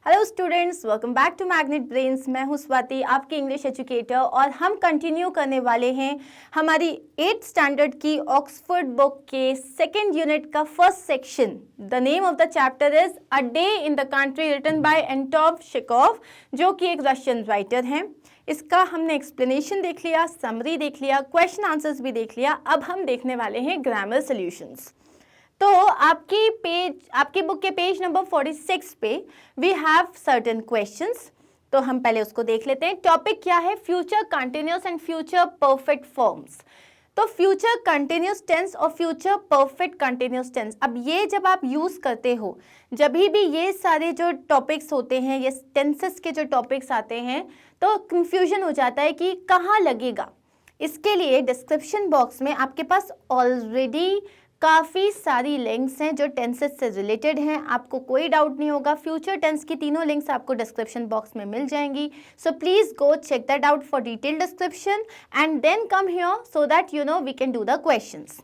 Hello students, welcome back to Magnet Brains. मैं हूं स्वाति, आपकी इंग्लिश एजुकेटर, और हम कंटिन्यू करने वाले हैं हमारी 8th स्टैंडर्ड की ऑक्सफोर्ड बुक के सेकेंड यूनिट का first section. The name of the chapter is a day in the country, written by Anton Chekhov, जो कि एक रशियन राइटर हैं। इसका हमने एक्सप्लेनेशन देख लिया, समरी देख लिया, क्वेश्चन आंसर्स भी देख लिया। अब हम देखने वाले हैं ग्रामर सॉल्यूशंस। तो आपकी बुक के पेज नंबर 46 पे वी हैव सर्टेन क्वेश्चंस। तो हम पहले उसको देख लेते हैं। टॉपिक क्या है? Future continuous and future perfect forms. तो फ्यूचर कंटिन्यूअस टेंस और फ्यूचर परफेक्ट कंटिन्यूअस टेंस, अब ये जब आप यूज करते हो, जब भी ये सारे जो टॉपिक्स होते हैं, ये टेंसेस के जो टॉपिक्स आते हैं, तो कंफ्यूजन हो जाता है कि कहाँ लगेगा। इसके लिए डिस्क्रिप्शन बॉक्स में आपके पास ऑलरेडी काफ़ी सारी लिंक्स हैं जो टेंसेस से रिलेटेड हैं। आपको कोई डाउट नहीं होगा। फ्यूचर टेंस की तीनों लिंक्स आपको डिस्क्रिप्शन बॉक्स में मिल जाएंगी। So please go check that out for detail description and then come here so that you know we can do the questions.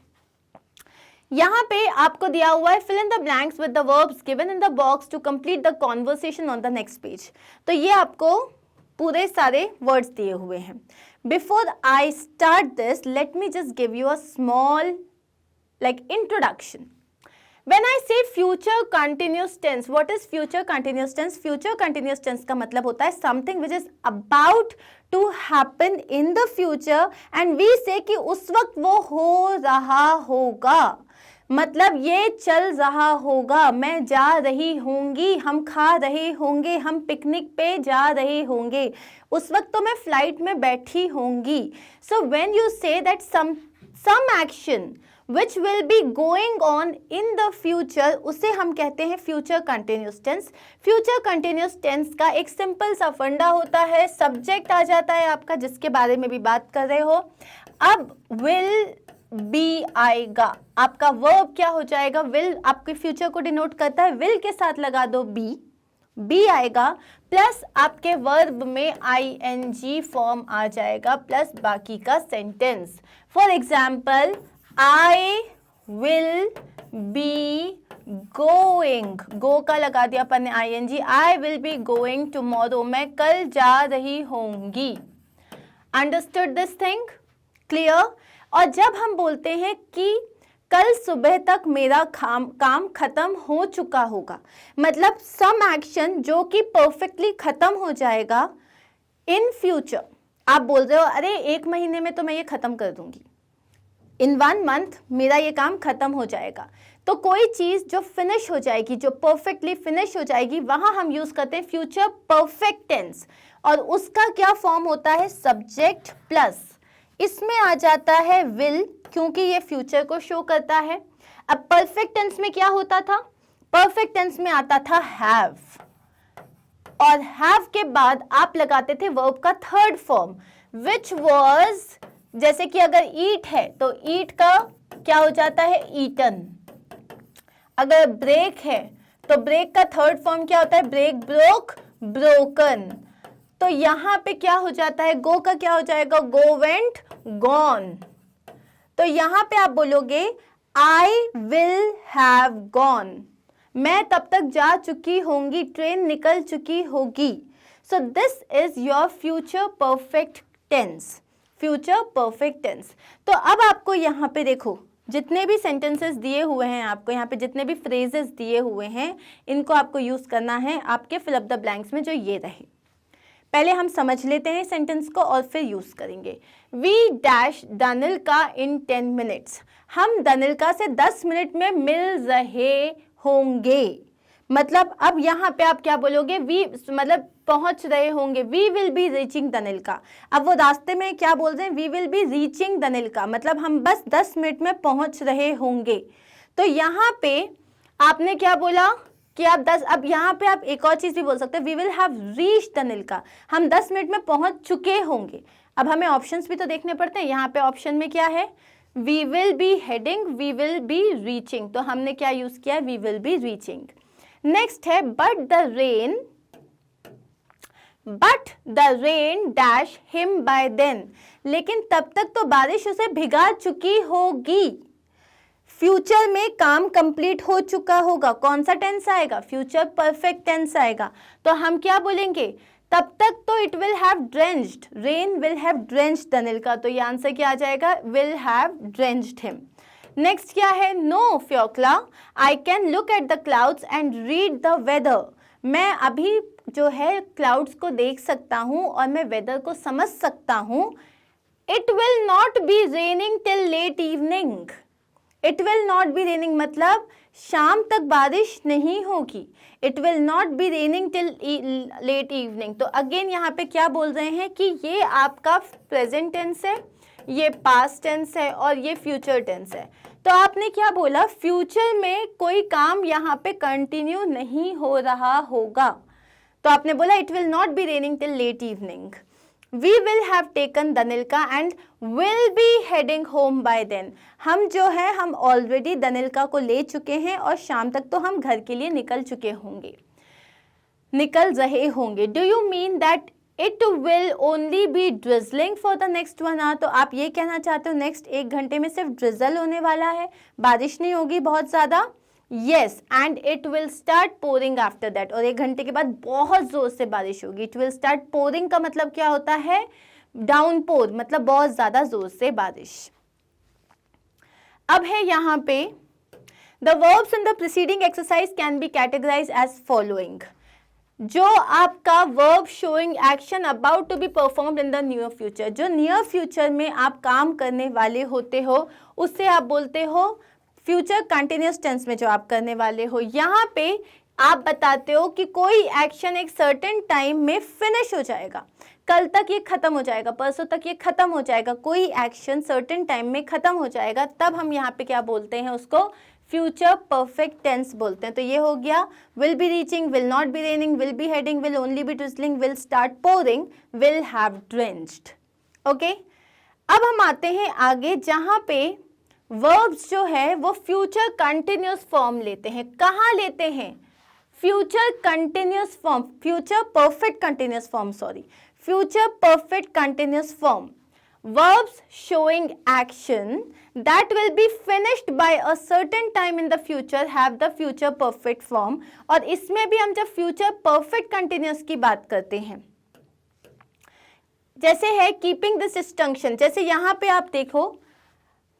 यहाँ पे आपको दिया हुआ है fill in the blanks with the verbs given in the box to complete the conversation on the next page. तो ये आपको पूरे सारे वर्ड्स दिए हुए हैं। Before I start this, let me just give you a small like introduction. When I say future continuous tense, what is future continuous tense? Future continuous tense का मतलब होता है something which is about to happen in the future and we say कि उस वक्त वो हो रहा होगा, मतलब ये चल रहा होगा, मैं जा रही होंगी, हम खा रहे होंगे, हम पिकनिक पे जा रहे होंगे, उस वक्त तो मैं फ्लाइट में बैठी होंगी। So when you say that some action which will be going on in the future, उसे हम कहते हैं future continuous tense। future continuous tense का एक सिंपल सा फंडा होता है, सब्जेक्ट आ जाता है आपका जिसके बारे में भी बात कर रहे हो। अब will be आएगा, आपका वर्ब क्या हो जाएगा? will आपके फ्यूचर को डिनोट करता है, will के साथ लगा दो be आएगा, प्लस आपके वर्ब में ing फॉर्म आ जाएगा, प्लस बाकी का sentence. For example, I will be going, go का लगा दिया अपन ने ing, I will be going tomorrow, मैं कल जा रही होंगी। Understood this thing? Clear? और जब हम बोलते हैं कि कल सुबह तक मेरा काम खत्म हो चुका होगा, मतलब सम एक्शन जो कि परफेक्टली खत्म हो जाएगा इन फ्यूचर। आप बोल रहे हो अरे 1 महीने में तो मैं ये खत्म कर दूंगी, इन 1 मंथ मेरा ये काम खत्म हो जाएगा। तो कोई चीज़ जो फिनिश हो जाएगी, जो परफेक्टली फिनिश हो जाएगी, वहाँ हम यूज़ करते हैं फ्यूचर परफेक्ट टेंस, और उसका क्या फॉर्म होता है? सब्जेक्ट प्लस इसमें आ जाता है विल, क्योंकि ये फ्यूचर को शो करता है। अब परफेक्ट टेंस में क्या होता था? परफेक्ट टेंस में आता था हैव, और हैव के बाद आप लगाते थे वर्ब का थर्ड फॉर्म विच वॉज, जैसे कि अगर ईट है तो ईट का क्या हो जाता है? ईटन। अगर ब्रेक है तो ब्रेक का थर्ड फॉर्म क्या होता है? Break, broke, broken. तो यहां पे क्या हो जाता है? गो का क्या हो जाएगा? गो, वेंट, गॉन। तो यहां पे आप बोलोगे आई विल हैव गॉन, मैं तब तक जा चुकी होंगी, ट्रेन निकल चुकी होगी। So this is your future perfect tense, future perfect tense. तो अब आपको यहाँ पे देखो, जितने भी सेंटेंसेस दिए हुए हैं आपको, यहाँ पे जितने भी फ्रेजेस दिए हुए हैं, इनको आपको यूज करना है आपके फिल अप द ब्लैंक्स में जो ये रहे। पहले हम समझ लेते हैं सेंटेंस को और फिर यूज करेंगे। वी डैश दनिल्का इन 10 मिनट्स, हम दनिल्का से 10 मिनट में मिल रहे होंगे। मतलब अब यहाँ पे आप क्या बोलोगे? वी मतलब पहुंच रहे होंगे, वी विल बी रीचिंग दनिल्का। अब वो रास्ते में क्या बोल रहे हैं? वी विल बी रीचिंग दनिल्का, मतलब हम बस 10 मिनट में पहुंच रहे होंगे। तो यहाँ पे आपने क्या बोला कि आप 10, अब यहाँ पे आप एक और चीज भी बोल सकते हैं, वी विल हैव रीच्ड दनिल्का, हम 10 मिनट में पहुंच चुके होंगे। अब हमें ऑप्शंस भी तो देखने पड़ते हैं। यहाँ पे ऑप्शन में क्या है? We will be heading, we will be reaching, तो हमने क्या यूज किया? We will be reaching. Next है but the rain dash him by then, लेकिन तब तक तो बारिश उसे भिगा चुकी होगी। फ्यूचर में काम कंप्लीट हो चुका होगा, कौन सा टेंस आएगा, फ्यूचर परफेक्ट टेंस आएगा। तो हम क्या बोलेंगे, तब तक तो it will have drenched, rain will have drenched Anil का, तो ये आंसर क्या आ जाएगा, will have drenched him. Next क्या है, no Fyokla I can look at the clouds and read the weather, मैं अभी जो है क्लाउड्स को देख सकता हूँ और मैं वेदर को समझ सकता हूँ। It will not be raining till late evening, it will not be raining मतलब शाम तक बारिश नहीं होगी। It will not be raining till late evening, तो अगेन यहाँ पे क्या बोल रहे हैं कि ये आपका प्रेजेंट टेंस है, ये पास्ट टेंस है और ये फ्यूचर टेंस है। तो आपने क्या बोला, फ्यूचर में कोई काम यहाँ पे कंटिन्यू नहीं हो रहा होगा, तो आपने बोला it will not be raining till late evening. We will have taken Danilka and will be heading home by then. हम जो है हम ऑलरेडी दनिल्का को ले चुके हैं और शाम तक तो हम घर के लिए निकल चुके होंगे, निकल रहे होंगे। Do you mean that it will only be drizzling for the next 1 hour? तो आप ये कहना चाहते हो नेक्स्ट 1 घंटे में सिर्फ ड्रिजल होने वाला है, बारिश नहीं होगी बहुत ज़्यादा। Yes, and it will start pouring after that. और 1 घंटे के बाद बहुत जोर से बारिश होगी। It will start pouring का मतलब क्या होता है, डाउनपोर मतलब बहुत ज्यादा जोर से बारिश। अब है यहाँ पे the verbs in the preceding exercise can be categorized as following. जो आपका verb showing action about to be performed in the near future, जो near future में आप काम करने वाले होते हो उससे आप बोलते हो फ्यूचर कंटिन्यूस टेंस में जो आप करने वाले हो। यहाँ पे आप बताते हो कि कोई एक्शन एक सर्टेन टाइम में फिनिश हो जाएगा, कल तक ये खत्म हो जाएगा, परसों तक ये खत्म हो जाएगा, कोई एक्शन सर्टेन टाइम में खत्म हो जाएगा, तब हम यहाँ पे क्या बोलते हैं, उसको फ्यूचर परफेक्ट टेंस बोलते हैं। तो ये हो गया will be reaching, will not be raining, will be heading, will only be drizzling, will start pouring, will have drenched. Okay, अब हम आते हैं आगे जहाँ पे वर्ब्स जो है वो फ्यूचर कंटिन्यूस फॉर्म लेते हैं। कहाँ लेते हैं, future continuous form, future perfect continuous form, sorry, future perfect continuous form. Verbs showing action that will be finished by a certain time in the future have the future perfect form। और इसमें भी हम जब future perfect continuous की बात करते हैं, जैसे है keeping this distinction, जैसे यहाँ पे आप देखो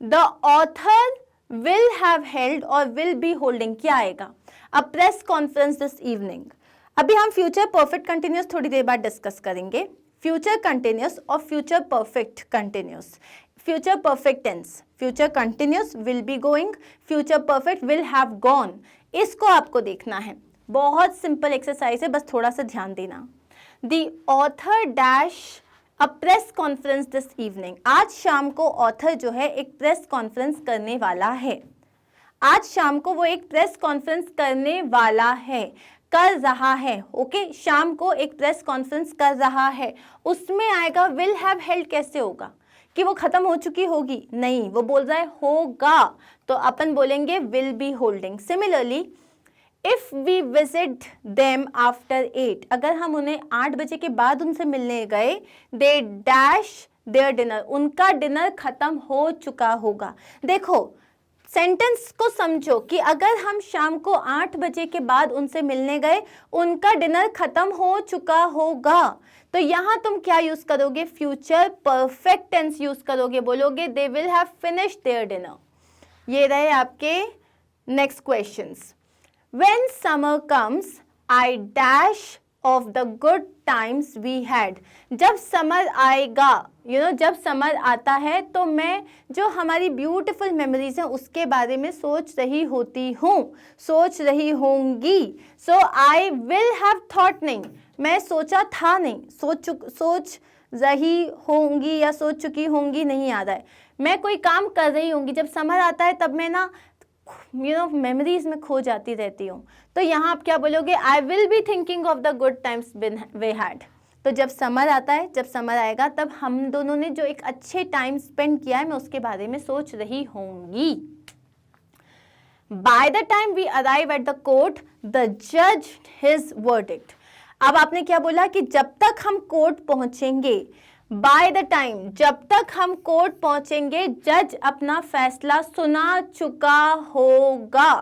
the author will have held और will be holding, क्या आएगा, a press conference this evening। अभी हम future perfect continuous थोड़ी देर बाद डिस्कस करेंगे। फ्यूचर कंटिन्यूस और future perfect continuous, future perfect tense, future continuous will be going, future perfect will have gone, इसको आपको देखना है। बहुत सिंपल एक्सरसाइज है, बस थोड़ा सा ध्यान देना। The author dash a press conference this evening, आज शाम को ऑथर जो है एक प्रेस कॉन्फ्रेंस करने वाला है, आज शाम को वो एक प्रेस कॉन्फ्रेंस करने वाला है, कर रहा है। ओके, शाम को एक प्रेस कॉन्फ्रेंस कर रहा है, उसमें आएगा विल हैव हेल्ड। कैसे होगा कि वो खत्म हो चुकी होगी, नहीं, वो बोल रहा है होगा, तो अपन बोलेंगे will be holding. Similarly if we visit them after 8, अगर हम उन्हें 8 बजे के बाद उनसे मिलने गए, दे डैश देयर डिनर, उनका डिनर खत्म हो चुका होगा। देखो सेंटेंस को समझो कि अगर हम शाम को 8 बजे के बाद उनसे मिलने गए, उनका डिनर खत्म हो चुका होगा, तो यहाँ तुम क्या यूज करोगे, फ्यूचर परफेक्ट टेंस यूज करोगे, बोलोगे they will have finished their dinner. ये रहे आपके next questions. When summer comes I dash of the good times we had, जब समर आएगा, जब समर आता है तो मैं जो हमारी ब्यूटीफुल मेमोरीज हैं उसके बारे में सोच रही होती हूँ, सोच रही होंगी। सो आई विल हैव थॉट, नहीं, मैं सोचा था नहीं, सोच रही होंगी या सोच चुकी होंगी नहीं आ रहा है, मैं कोई काम कर रही होंगी। जब समर आता है तब मैं ना मेमोरीज में खो जाती रहती हूँ, तो यहाँ आप क्या बोलोगे, I will be thinking of the good times we had. तो जब समर आता है, जब समर आएगा तब हम दोनों ने जो एक अच्छे टाइम स्पेंड किया है मैं उसके बारे में सोच रही होंगी। By the time we arrive at the court the जज हिज वर्डिक्ट। अब आपने क्या बोला कि जब तक हम कोर्ट पहुंचेंगे, बाय द टाइम, जब तक हम कोर्ट पहुंचेंगे जज अपना फैसला सुना चुका होगा,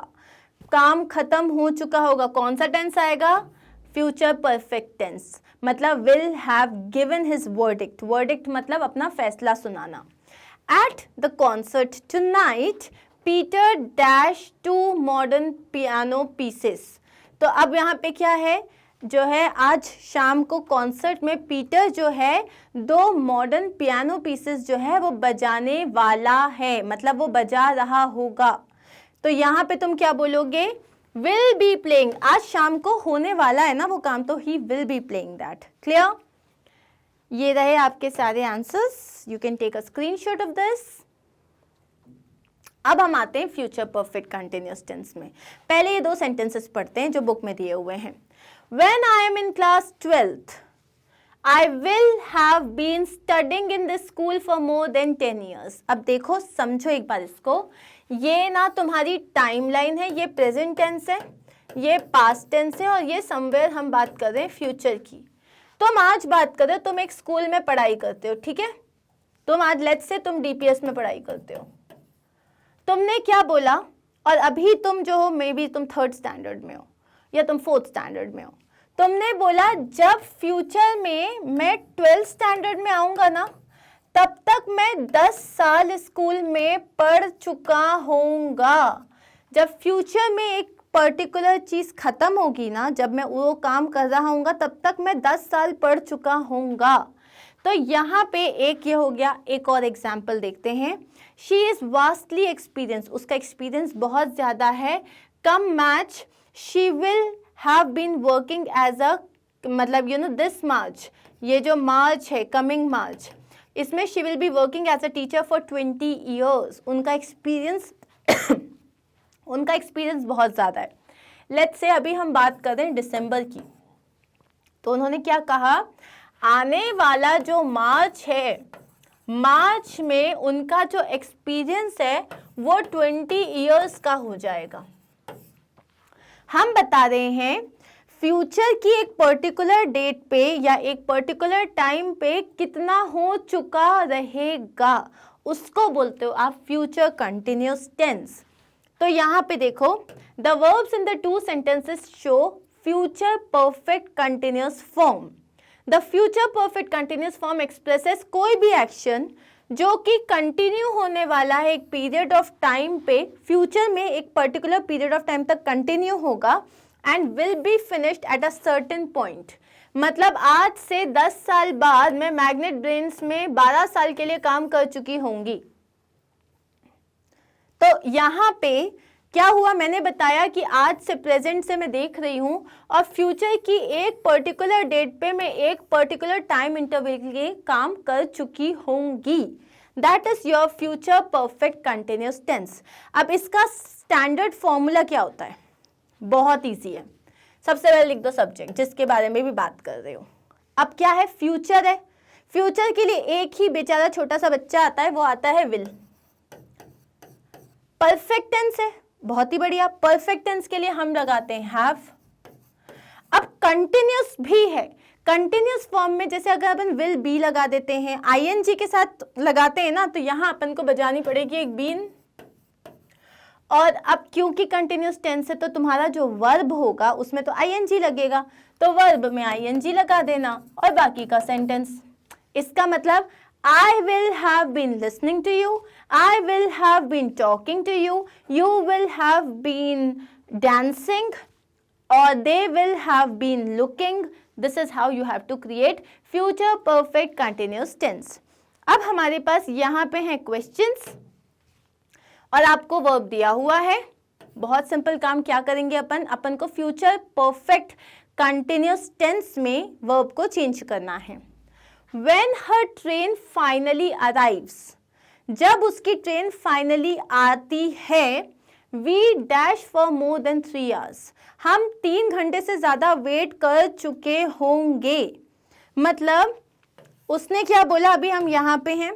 काम खत्म हो चुका होगा। कौन सा टेंस आएगा? फ्यूचर परफेक्ट टेंस, मतलब will have given his verdict. Verdict मतलब अपना फैसला सुनाना। At the concert tonight Peter dash 2 modern piano pieces. तो अब यहाँ पे क्या है जो है, आज शाम को कॉन्सर्ट में पीटर जो है 2 मॉडर्न पियानो पीसेस जो है वो बजाने वाला है, मतलब वो बजा रहा होगा। तो यहाँ पे तुम क्या बोलोगे? Will be playing. आज शाम को होने वाला है ना वो काम, तो he will be playing that. Clear? ये रहे आपके सारे answers. You can take a screenshot of this. अब हम आते हैं फ्यूचर परफेक्ट कंटिन्यूअस टेंस में। पहले ये 2 सेंटेंसेस पढ़ते हैं जो बुक में दिए हुए हैं। When I am in class 12th, I will have been studying in this school for more than 10 years. अब देखो, समझो एक बार इसको। ये ना तुम्हारी टाइमलाइन है, ये प्रेजेंट टेंस है, ये पास्ट टेंस है, और ये समवेयर हम बात कर रहे हैं फ्यूचर की। तुम आज बात कर रहे हो, तुम एक स्कूल में पढ़ाई करते हो, ठीक है? तुम आज लेट्स से तुम डीपीएस में पढ़ाई करते हो। तुमने क्या बोला? और अभी तुम जो हो, मे बी तुम 3rd स्टैंडर्ड में हो या तुम 4th स्टैंडर्ड में हो। तुमने बोला जब फ्यूचर में मैं 12th स्टैंडर्ड में आऊंगा ना, तब तक मैं 10 साल स्कूल में पढ़ चुका होऊंगा। जब फ्यूचर में एक पर्टिकुलर चीज खत्म होगी ना, जब मैं वो काम कर रहा हूँगा, तब तक मैं 10 साल पढ़ चुका होऊंगा। तो यहाँ पे एक ये हो गया। एक और एग्जाम्पल देखते हैं। शी इज वास्टली एक्सपीरियंस, उसका एक्सपीरियंस बहुत ज्यादा है। Come March, she will have been working as a, मतलब यू नो दिस मार्च, ये जो मार्च है, कमिंग मार्च, इसमें she will be working as a teacher for 20 years. उनका एक्सपीरियंस उनका एक्सपीरियंस बहुत ज़्यादा है। लेट्स से अभी हम बात कर रहे हैं दिसंबर की, तो उन्होंने क्या कहा? आने वाला जो मार्च है, मार्च में उनका जो एक्सपीरियंस है वो 20 ईयर्स का हो जाएगा। हम बता रहे हैं फ्यूचर की एक पर्टिकुलर डेट पे या एक पर्टिकुलर टाइम पे कितना हो चुका रहेगा, उसको बोलते हो आप फ्यूचर कंटिन्यूअस टेंस। तो यहाँ पे देखो, the verbs in the 2 sentences show future perfect continuous form. The future perfect continuous form expresses कोई भी एक्शन जो कि कंटिन्यू होने वाला है एक पीरियड ऑफ टाइम पे, फ्यूचर में एक पर्टिकुलर पीरियड ऑफ टाइम तक कंटिन्यू होगा and will be finished at a certain point. मतलब आज से 10 साल बाद मैं मैग्नेट ब्रेन्स में 12 साल के लिए काम कर चुकी होंगी। तो यहाँ पे क्या हुआ, मैंने बताया कि आज से प्रेजेंट से मैं देख रही हूँ और फ्यूचर की एक पर्टिकुलर डेट पे मैं एक पर्टिकुलर टाइम इंटरवल के लिए काम कर चुकी होंगी। That is your future perfect continuous tense. अब इसका स्टैंडर्ड फॉर्मूला क्या होता है? बहुत ईजी है। सबसे पहले लिख दो सब्जेक्ट जिसके बारे में भी बात कर रहे हो। अब क्या है? फ्यूचर है। फ्यूचर के लिए एक ही बेचारा छोटा सा बच्चा आता है, वो आता है विल। परफेक्ट टेंस है, बहुत ही बढ़िया। परफेक्ट टेंस के लिए हम लगाते हैं हैव। अब कंटिन्यूअस भी है। कंटिन्यूअस फॉर्म में जैसे अगर अपन विल बी लगा देते हैं, आईएनजी के साथ लगाते हैं ना, तो यहां अपन को बजानी पड़ेगी एक बीन। और अब क्योंकि कंटिन्यूअस टेंस है तो तुम्हारा जो वर्ब होगा उसमें तो आईएनजी लगेगा, तो वर्ब में आईएनजी लगा देना और बाकी का सेंटेंस। इसका मतलब I will have been listening to you, I will have been talking to you, you will have been dancing, or they will have been looking. This is how you have to create future perfect continuous tense. अब हमारे पास यहाँ पे हैं questions और आपको verb दिया हुआ है। बहुत सिंपल काम क्या करेंगे अपन को future perfect continuous tense में verb को change करना है। When her train finally arrives, जब उसकी ट्रेन फाइनली आती है, we dash for more than 3 hours, हम 3 घंटे से ज़्यादा वेट कर चुके होंगे। मतलब उसने क्या बोला, अभी हम यहाँ पे हैं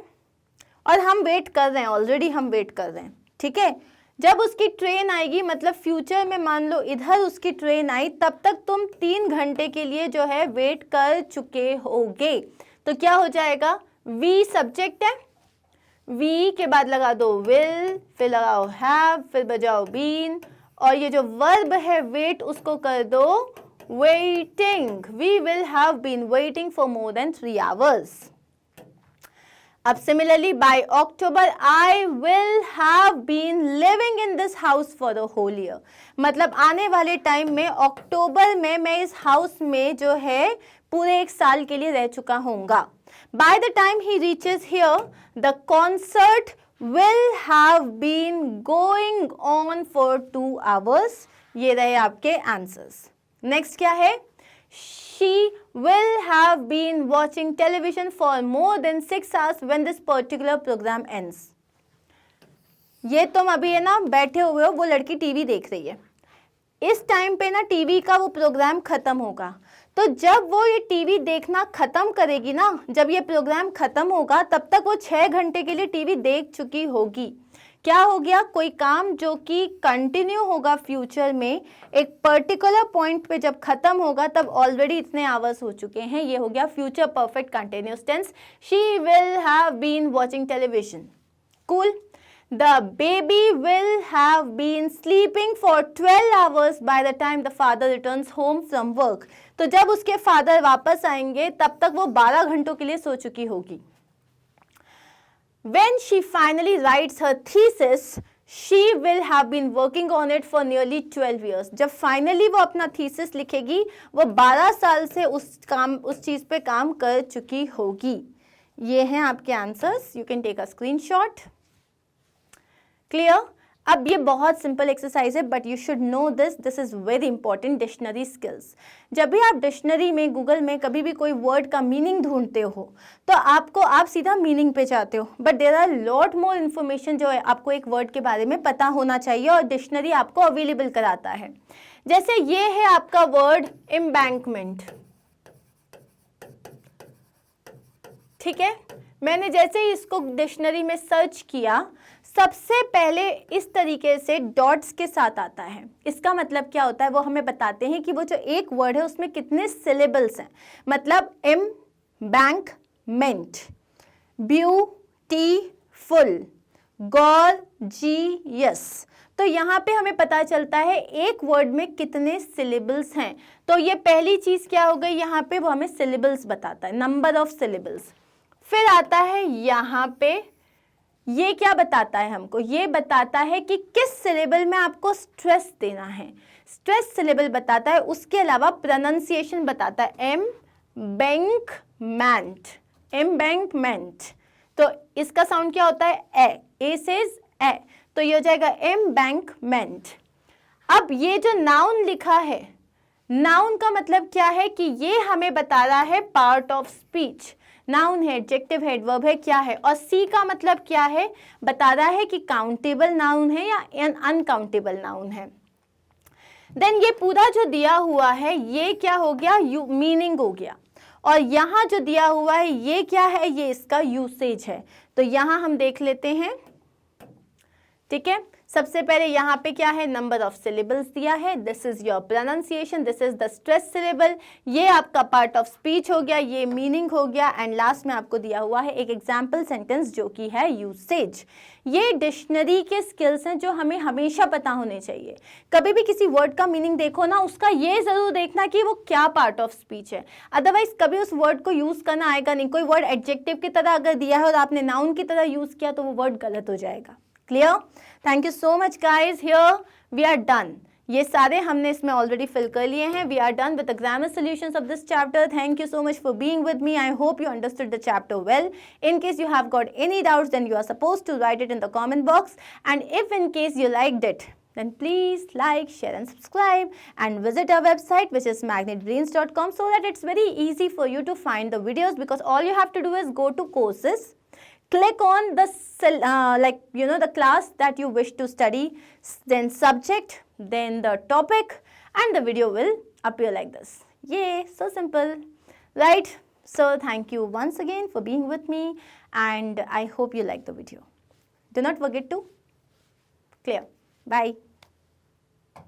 और हम वेट कर रहे हैं, ऑलरेडी हम वेट कर रहे हैं, ठीक है। जब उसकी ट्रेन आएगी, मतलब फ्यूचर में मान लो इधर उसकी ट्रेन आई, तब तक तुम 3 घंटे के लिए जो है वेट कर चुके होगे। तो क्या हो जाएगा, वी सब्जेक्ट है, वी के बाद लगा दो विल, फिर लगाओ हैव, फिर बजाओ बीन, और ये जो वर्ब है वेट उसको कर दो waiting. We will have been waiting for more than 3 hours। अब similarly by October I will have been living in this house for the whole year, मतलब आने वाले टाइम में अक्टूबर में मैं इस हाउस में जो है पूरे 1 साल के लिए रह चुका होऊंगा। Bye the time he reaches here the concert will have been going on for 2 hours। ये रहे आपके आंसर्स। नेक्स्ट क्या है, she will have been watching television for more than 6 hours when this particular program ends। ये तुम अभी है ना बैठे हुए हो, वो लड़की टीवी देख रही है, इस टाइम पे ना टीवी का वो प्रोग्राम खत्म होगा, तो जब वो ये टीवी देखना खत्म करेगी ना, जब ये प्रोग्राम खत्म होगा तब तक वो 6 घंटे के लिए टीवी देख चुकी होगी। क्या हो गया, कोई काम जो कि कंटिन्यू होगा फ्यूचर में, एक पर्टिकुलर पॉइंट पे जब खत्म होगा तब ऑलरेडी इतने आवर्स हो चुके हैं। ये हो गया future perfect continuous tense. She will have been watching television. Cool. The baby will have been sleeping for 12 hours by the time the father returns home from work। तो जब उसके फादर वापस आएंगे तब तक वो 12 घंटों के लिए सो चुकी होगी। When she finally writes her thesis, she will have been working on it for nearly 12 years। जब फाइनली वो अपना थीसिस लिखेगी, वो 12 साल से उस चीज पे काम कर चुकी होगी। ये हैं आपके answers. You can take a screenshot. Clear. अब ये बहुत सिंपल एक्सरसाइज है, but you should know this is very important. Dictionary skills. जब भी आप डिक्शनरी में, गूगल में कभी भी कोई वर्ड का मीनिंग ढूंढते हो तो आप सीधा मीनिंग पे जाते हो, but there are lot more information जो है आपको एक वर्ड के बारे में पता होना चाहिए और डिक्शनरी आपको अवेलेबल कराता है। जैसे ये है आपका वर्ड एम्बैंकमेंट, ठीक है। मैंने जैसे ही इसको डिक्शनरी में सर्च किया, सबसे पहले इस तरीके से डॉट्स के साथ आता है। इसका मतलब क्या होता है, वो हमें बताते हैं कि वो जो एक वर्ड है उसमें कितने सिलेबल्स हैं। मतलब एम्बैंकमेंट, ब्यूटीफुल, गॉर्जियस। तो यहाँ पे हमें पता चलता है एक वर्ड में कितने सिलेबल्स हैं। तो ये पहली चीज क्या हो गई, यहाँ पे वो हमें सिलेबल्स बताता है, नंबर ऑफ सिलेबल्स। फिर आता है यहाँ पे, ये क्या बताता है हमको, ये बताता है कि किस सिलेबल में आपको स्ट्रेस देना है। स्ट्रेस सिलेबल बताता है। उसके अलावा प्रोनाउंसिएशन बताता है, एम्बैंकमेंट, एम्बैंकमेंट। तो इसका साउंड क्या होता है, ए सेज ए, तो ये हो जाएगा एम्बैंकमेंट। अब ये जो नाउन लिखा है, नाउन का मतलब क्या है कि ये हमें बता रहा है पार्ट ऑफ स्पीच। नाउन है, एडजेक्टिव है, एडवर्ब है, क्या है। और सी का मतलब क्या है, बता रहा है कि काउंटेबल नाउन है या अनकाउंटेबल नाउन है। देन ये पूरा जो दिया हुआ है ये क्या हो गया, मीनिंग हो गया। और यहाँ जो दिया हुआ है ये क्या है, ये इसका यूसेज है। तो यहाँ हम देख लेते हैं, ठीक है। सबसे पहले यहाँ पे क्या है, नंबर ऑफ सिलेबल्स दिया है, this is your pronunciation, this is the stress syllable, ये आपका पार्ट ऑफ स्पीच हो गया, ये मीनिंग हो गया, एंड लास्ट में आपको दिया हुआ है एक एग्जाम्पल सेंटेंस जो कि है यूसेज। ये डिक्शनरी के स्किल्स हैं जो हमें हमेशा पता होने चाहिए। कभी भी किसी वर्ड का मीनिंग देखो ना, उसका ये जरूर देखना कि वो क्या पार्ट ऑफ स्पीच है, अदरवाइज कभी उस वर्ड को यूज करना आएगा नहीं। कोई वर्ड एडजेक्टिव की तरह अगर दिया है और आपने नाउन की तरह यूज किया तो वो वर्ड गलत हो जाएगा। Clear. Thank you so much guys. Here we are done. ये सारे हमने इसमें ऑलरेडी फिल कर लिए हैं। We are done with the grammar solutions of this chapter. Thank you so much for being with me. I hope you understood the chapter well. In case you have got any doubts, then you are supposed to write it in the comment box. And if in case you liked it, then please like, share and subscribe, and visit our website, which is magnetbrains.com, so that it's very easy for you to find the videos, because all you have to do is go to courses, click on the the class that you wish to study, then subject, then the topic, and the video will appear like this. Yay, so simple, right? So thank you once again for being with me, and I hope you like the video. Do not forget to clear. Bye.